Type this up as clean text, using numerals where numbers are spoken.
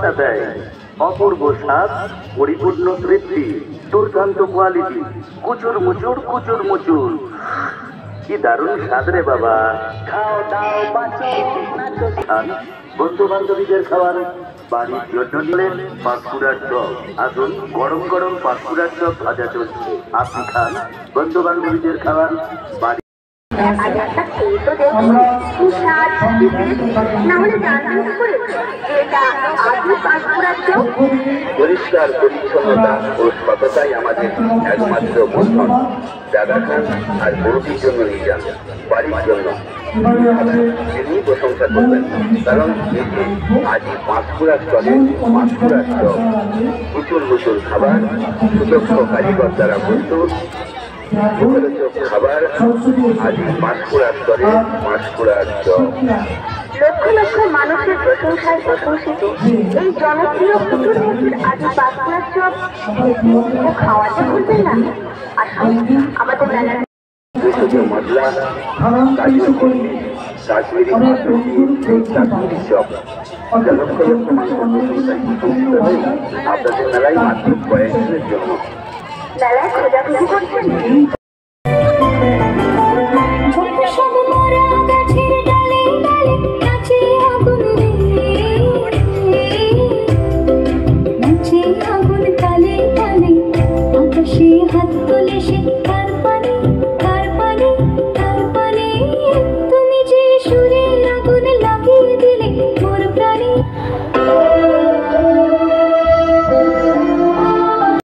পয়সা দেয়। অপূর্ব স্বাদ, পরিপূর্ণ তৃপ্তি, দুর্দান্ত কোয়ালিটি, কুচুর মুচুর কুচুর মুচুর। কি দারুণ স্বাদ রে বাবা। খাও দাও বাঁচো নাচো খান। বন্ধু বান্ধবীদের খাওয়ার বাড়ির জন্য নিলেন পাঁশকুড়ার চপ। আসুন, গরম গরম পাঁশকুড়ার চপ ভাজা চলছে, আপনি খান। বন্ধু বান্ধবীদের খাওয়ার বাড়ি পরিষ্কার পরিচ্ছন্নতা ও সততাই আমাদের একমাত্র বন্ধন। দাদা খান আর বড়টির জন্য নিয়ে যান, বাড়ির জন্য তিনি প্রশংসা করবেন। কারণ আজই পাঁশকুড়ার স্তরে পাঁশকুড়ার চপ, প্রচুর প্রচুর খাবার, সুদক্ষ কারিগর দ্বারা প্রস্তুত খাবার। আজই পাঁশকুড়ার স্তরে পাঁশকুড়ার চপ। লক্ষ লক্ষ মানুষের প্রশংসায় প্রশংসিত এই জনপ্রিয় প্রচুর মুচুর আদি পাঁশকুড়ার চপ খাওয়াতে ভুলবেন না। আসুন আমাদের মেলার মশলা, কাশ্মীরি কাশ্মীরি চপ, লক্ষ লক্ষ মানুষের আপনাদের মেলায় মাত্র কয়েকদিনের জন্য। মেলায় খোঁজাখুঁজি করছেন। হাত তুলে সে